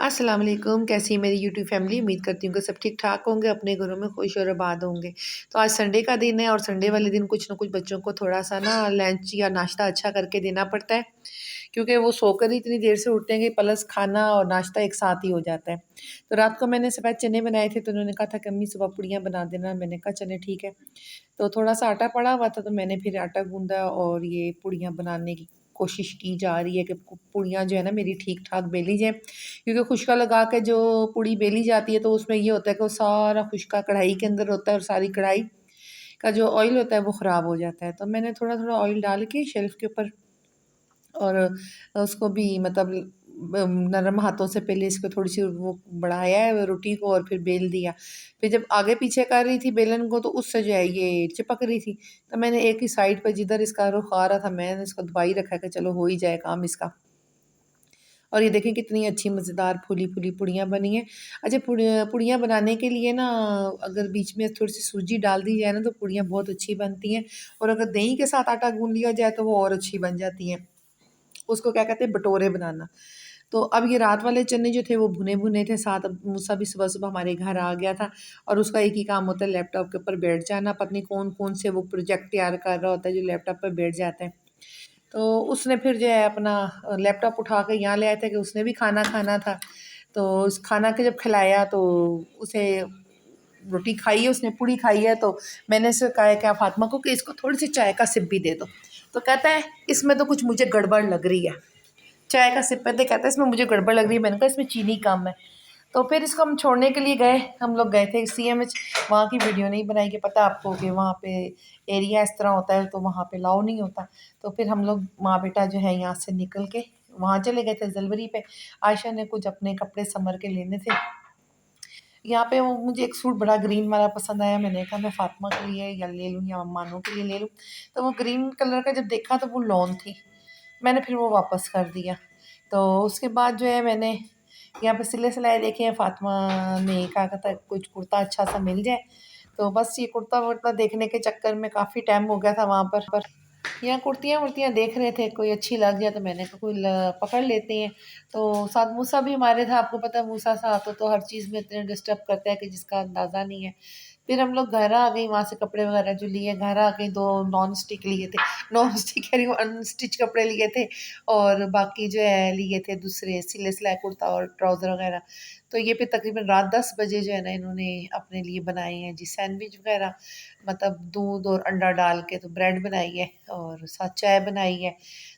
अस्सलाम वालेकुम, कैसी है मेरी यूट्यूब फैमिली। उम्मीद करती हूँ कि सब ठीक ठाक होंगे, अपने घरों में खुश और आबाद होंगे। तो आज संडे का दिन है और संडे वाले दिन कुछ ना कुछ बच्चों को थोड़ा सा ना लंच या नाश्ता अच्छा करके देना पड़ता है, क्योंकि वो सोकर ही इतनी देर से उठते हैं कि प्लस खाना और नाश्ता एक साथ ही हो जाता है। तो रात को मैंने सफ़ेद चने बनाए थे, तो उन्होंने कहा था कि अम्मी सुबह पूड़ियाँ बना देना। मैंने कहा चले ठीक है। तो थोड़ा सा आटा पड़ा हुआ था, तो मैंने फिर आटा गूंदा और ये पूड़ियाँ बनाने की कोशिश की जा रही है कि पूड़ियाँ जो है ना मेरी ठीक ठाक बेली जाए, क्योंकि खुशका लगा के जो पूड़ी बेली जाती है तो उसमें ये होता है कि वो सारा खुशका कढ़ाई के अंदर होता है और सारी कढ़ाई का जो ऑयल होता है वो ख़राब हो जाता है। तो मैंने थोड़ा थोड़ा ऑयल डाल के शेल्फ़ के ऊपर और उसको भी मतलब नरम हाथों से पहले इसको थोड़ी-सी वो बढ़ाया है रोटी को और फिर बेल दिया। फिर जब आगे पीछे कर रही थी बेलन को तो उससे जो है ये चिपक रही थी। तो मैंने एक ही साइड पे जिधर इसका रुख आ रहा था मैंने इसको दबा ही रखा कि चलो हो ही जाए काम इसका। और ये देखें कितनी अच्छी मज़ेदार फूली-फूली पूड़ियाँ बनी हैं। अच्छा पूड़ियाँ बनाने के लिए ना अगर बीच में थोड़ी-सी सूजी डाल दी जाए ना तो पूड़ियाँ बहुत अच्छी बनती हैं, और अगर दही के साथ आटा गूँध लिया जाए तो वो और अच्छी बन जाती हैं। उसको क्या कहते हैं बटोरे बनाना। तो अब ये रात वाले चने जो थे वो भुने-भुने थे, साथ अब मूसा भी सुबह-सुबह हमारे घर आ गया था और उसका एक ही काम होता है लैपटॉप के ऊपर बैठ जाना। पता नहीं कौन-कौन से वो प्रोजेक्ट तैयार कर रहा होता है जो लैपटॉप पे बैठ जाता है। तो उसने फिर जो है अपना लैपटॉप उठा के यहाँ ले आया था कि उसने भी खाना खाना था। तो उस खाना के जब खिलाया तो उसे रोटी खाई है उसने, पूड़ी खाई है, तो मैंने उससे कहा है क्या फ़ातिमा को कि इसको थोड़ी-सी चाय का सिप भी दे दो। तो कहता है इसमें तो कुछ मुझे गड़बड़ लग रही है। चाय का सिप पीते कहता है इसमें मुझे गड़बड़ लग रही है। मैंने कहा इसमें चीनी कम है। तो फिर इसको हम छोड़ने के लिए गए, हम लोग गए थे सीएमएच। वहाँ की वीडियो नहीं बनाई कि पता आपको कि वहाँ पे एरिया इस तरह होता है तो वहाँ पे अलाउ नहीं होता। तो फिर हम लोग माँ बेटा जो है यहाँ से निकल के वहाँ चले गए थे ज़लवरी पे। आयशा ने कुछ अपने कपड़े समर के लेने थे। यहाँ पे वो मुझे एक सूट बड़ा ग्रीन वाला पसंद आया, मैंने कहा मैं फ़ातिमा के लिए या ले लूँ या मानो के लिए ले लूँ। तो वो ग्रीन कलर का जब देखा तो वो लॉन थी, मैंने फिर वो वापस कर दिया। तो उसके बाद जो है मैंने यहाँ पे सिले-सिलाए देखे हैं, फ़ातिमा ने कहा था कुछ कुर्ता अच्छा सा मिल जाए। तो बस ये कुर्ता-वुर्ता देखने के चक्कर में काफ़ी टाइम हो गया था वहाँ पर। यहाँ कुर्तियाँ-वुर्तियाँ देख रहे थे, कोई अच्छी लग जाए तो मैंने कहा कोई पकड़ लेते हैं। तो साथ मूसा भी हमारे था, आपको पता है मूसा साथ हो तो हर चीज़ में इतने डिस्टर्ब करता है कि जिसका अंदाज़ा नहीं है। फिर हम लोग घर आ गए, वहाँ से कपड़े वगैरह जो लिए घर आ गए, 2 नॉन स्टिक लिए थे, नॉन स्टिक कह रही हूँ अनस्टिच कपड़े लिए थे और बाकी जो है लिए थे दूसरे सिले-सिलाए कुर्ता और ट्राउज़र वगैरह। तो ये फिर तकरीबन रात 10 बजे जो है ना इन्होंने अपने लिए बनाए हैं जी सैंडविच वगैरह, मतलब दूध और अंडा डाल के तो ब्रेड बनाई है और साथ चाय बनाई है।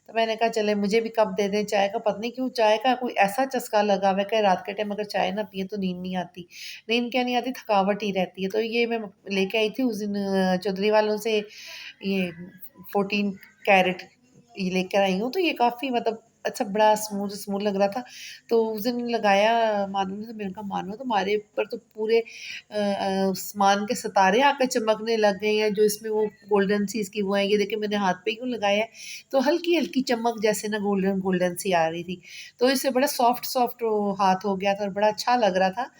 तो मैंने कहा चले मुझे भी कप दे दें चाय का, पता नहीं क्यों चाय का कोई ऐसा चस्का लगा हुआ है कि रात के टाइम अगर चाय ना पिए तो नींद नहीं आती। नींद क्या नहीं आती, थकावट ही रहती है। तो ये मैं लेके आई थी उस दिन चौधरी वालों से, ये 14 कैरेट ये लेकर आई हूँ, तो ये काफ़ी मतलब अच्छा बड़ा स्मूथ स्मूथ लग रहा था। तो उस दिन लगाया मानो ने, तो मैंने कहा मानो तुम्हारे ऊपर तो पूरे आसमान के सितारे आकर चमकने लग गए हैं, जो इसमें वो गोल्डन सी इसकी वो है, ये देखिए मैंने हाथ पे क्यों लगाया है, तो हल्की-हल्की चमक जैसे ना गोल्डन गोल्डन सी आ रही थी। तो इससे बड़ा सॉफ्ट सॉफ्ट वो हाथ हो गया था और बड़ा अच्छा लग रहा था।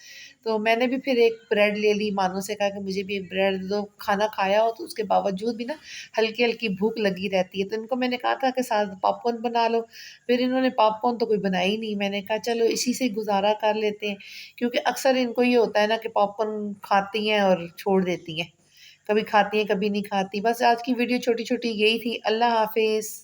तो मैंने भी फिर एक ब्रेड ले ली, मानो से कहा कि मुझे भी एक ब्रेड दे दो। खाना खाया हो तो उसके बावजूद भी ना हल्की-हल्की भूख लगी रहती है। तो इनको मैंने कहा था कि साथ पॉपकॉर्न बना लो, फिर इन्होंने पॉपकॉर्न तो कोई बनाया ही नहीं। मैंने कहा चलो इसी से गुज़ारा कर लेते हैं, क्योंकि अक्सर इनको ये होता है ना कि पॉपकॉर्न खाती हैं और छोड़ देती हैं। कभी खाती हैं, कभी नहीं खाती। बस आज की वीडियो छोटी-छोटी यही थी। अल्लाह हाफ़िज़।